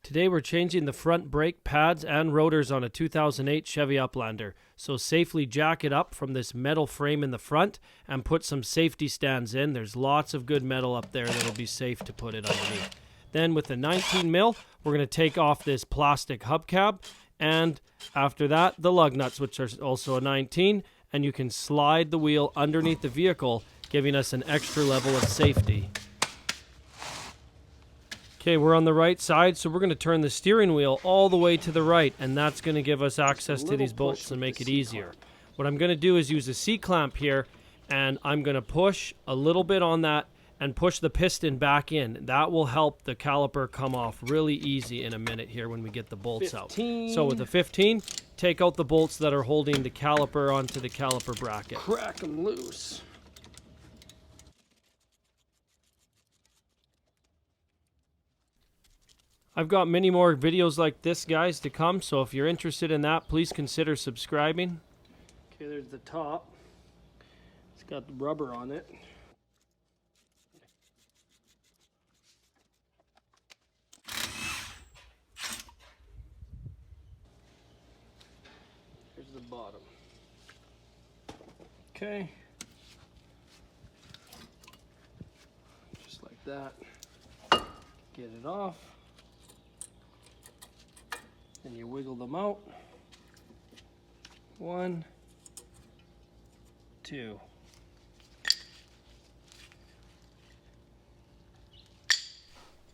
Today we're changing the front brake pads and rotors on a 2008 Chevy UPLANDER. So safely jack it up from this metal frame in the front and put some safety stands in. There's lots of good metal up there that'll be safe to put it underneath. Then with the 19 mil, we're going to take off this plastic hubcap, and after that the lug nuts, which are also a 19, and you can slide the wheel underneath the vehicle, giving us an extra level of safety. Okay, we're on the right side, so we're going to turn the steering wheel all the way to the right, and that's going to give us access to these bolts and make it easier. What I'm going to do is use a C-clamp here, and I'm going to push a little bit on that and push the piston back in. That will help the caliper come off really easy in a minute here when we get the bolts 15. Out. So with the 15, take out the bolts that are holding the caliper onto the caliper bracket. Crack them loose. I've got many more videos like this, guys, to come, so if you're interested in that, please consider subscribing. Okay, there's the top. It's got the rubber on it. Here's the bottom. Okay. Just like that. Get it off. And you wiggle them out. 1, 2.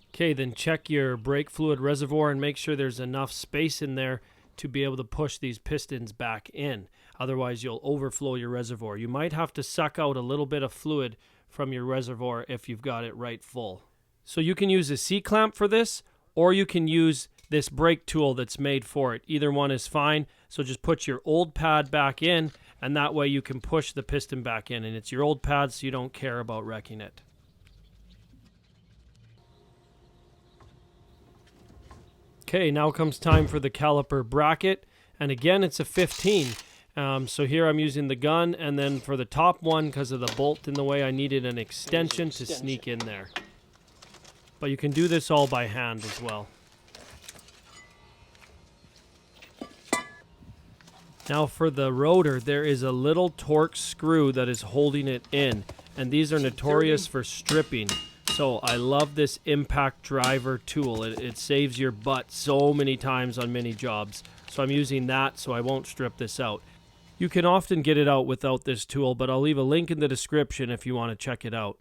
Okay, then check your brake fluid reservoir and make sure there's enough space in there to be able to push these pistons back in. Otherwise, you'll overflow your reservoir. You might have to suck out a little bit of fluid from your reservoir if you've got it right full. So you can use a C-clamp for this, or you can use this brake tool that's made for it. Either one is fine. So just put your old pad back in, and that way you can push the piston back in, and it's your old pad, so you don't care about wrecking it. Okay, now comes time for the caliper bracket, and again it's a 15. So here I'm using the gun, and then for the top one, because of the bolt in the way, I needed an extension to sneak in there. But you can do this all by hand as well. Now for the rotor, there is a little torque screw that is holding it in, and these are notorious for stripping. So I love this impact driver tool. It saves your butt so many times on many jobs. So I'm using that so I won't strip this out. You can often get it out without this tool, but I'll leave a link in the description if you want to check it out.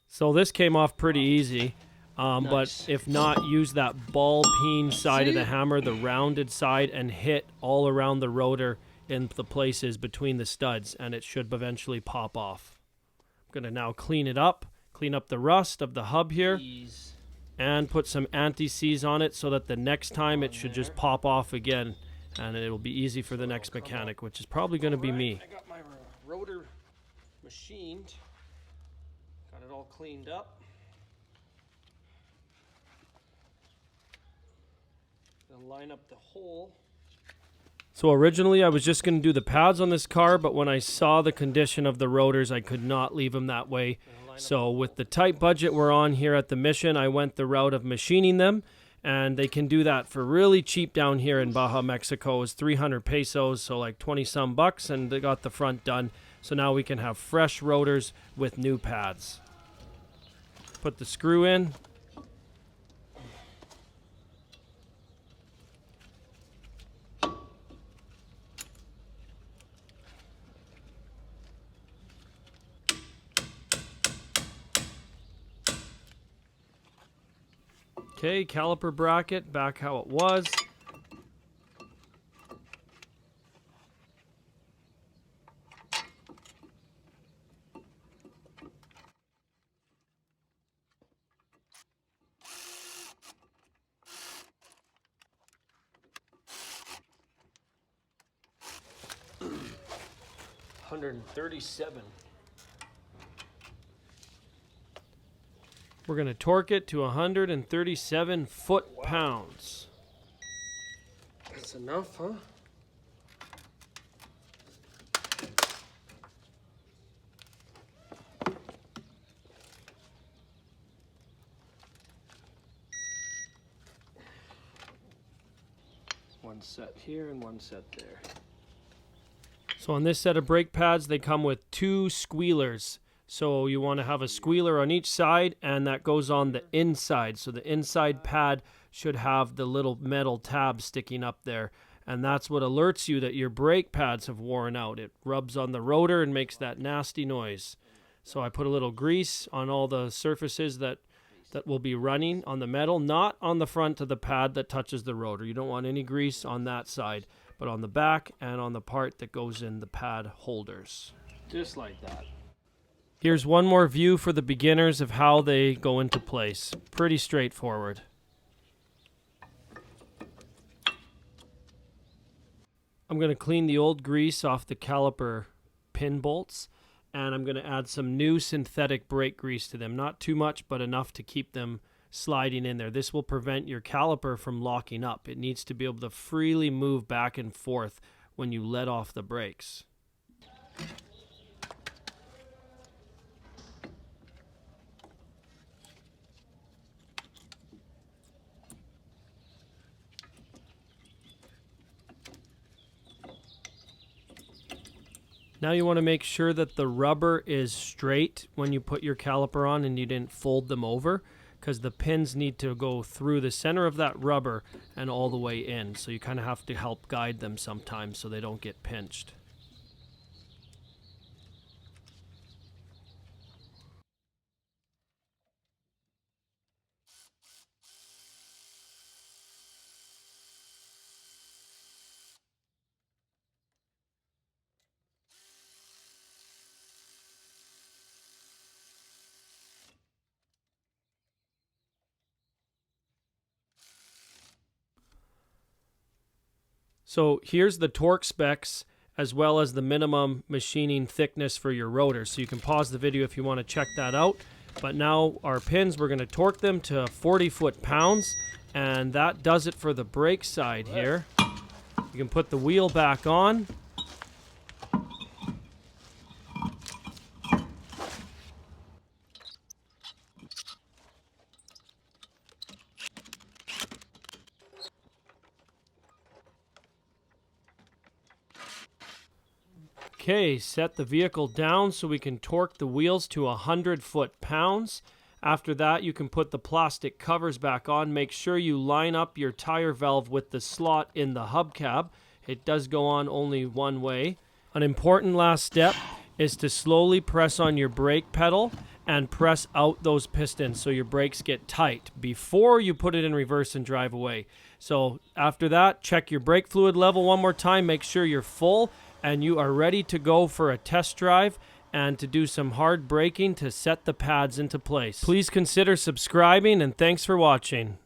So this came off pretty easy. Nice. But if not, use that ball peen side of the hammer, the rounded side, and hit all around the rotor in the places between the studs, and it should eventually pop off. I'm going to now clean it up, clean up the rust of the hub here, and put some anti-seize on it so that the next time it should just pop off again, and it'll be easy for the next mechanic, which is probably going to be me. I got my rotor machined, got it all cleaned up. Line up the hole. So originally I was just going to do the pads on this car, but when I saw the condition of the rotors, I could not leave them that way. So with the tight budget we're on here at the Mission, I went the route of machining them, and they can do that for really cheap down here in Baja, Mexico. It's 300 pesos, so like 20 some bucks, and they got the front done. So now we can have fresh rotors with new pads. Put the screw in. Okay, caliper bracket, back how it was. $137. We're going to torque it to 137 foot-pounds. That's enough, huh? one set here and one set there. So on this set of brake pads, they come with 2 squealers. So you want to have a squealer on each side, and that goes on the inside. So the inside pad should have the little metal tab sticking up there. And that's what alerts you that your brake pads have worn out. It rubs on the rotor and makes that nasty noise. So I put a little grease on all the surfaces that will be running on the metal, not on the front of the pad that touches the rotor. You don't want any grease on that side, but on the back and on the part that goes in the pad holders. Just like that. Here's one more view for the beginners of how they go into place. Pretty straightforward. I'm going to clean the old grease off the caliper pin bolts, and I'm going to add some new synthetic brake grease to them. Not too much, but enough to keep them sliding in there. This will prevent your caliper from locking up. It needs to be able to freely move back and forth when you let off the brakes. Now you want to make sure that the rubber is straight when you put your caliper on and you didn't fold them over, because the pins need to go through the center of that rubber and all the way in. So you kind of have to help guide them sometimes so they don't get pinched. So here's the torque specs as well as the minimum machining thickness for your rotors. So you can pause the video if you want to check that out. But now our pins, we're going to torque them to 40 foot-pounds, and that does it for the brake side here. You can put the wheel back on. Okay, set the vehicle down so we can torque the wheels to 100 foot-pounds. After that, you can put the plastic covers back on. Make sure you line up your tire valve with the slot in the hubcap. It does go on only one way. An important last step is to slowly press on your brake pedal and press out those pistons so your brakes get tight before you put it in reverse and drive away. So after that, check your brake fluid level one more time. Make sure you're full and you are ready to go for a test drive and to do some hard braking to set the pads into place. Please consider subscribing, and thanks for watching.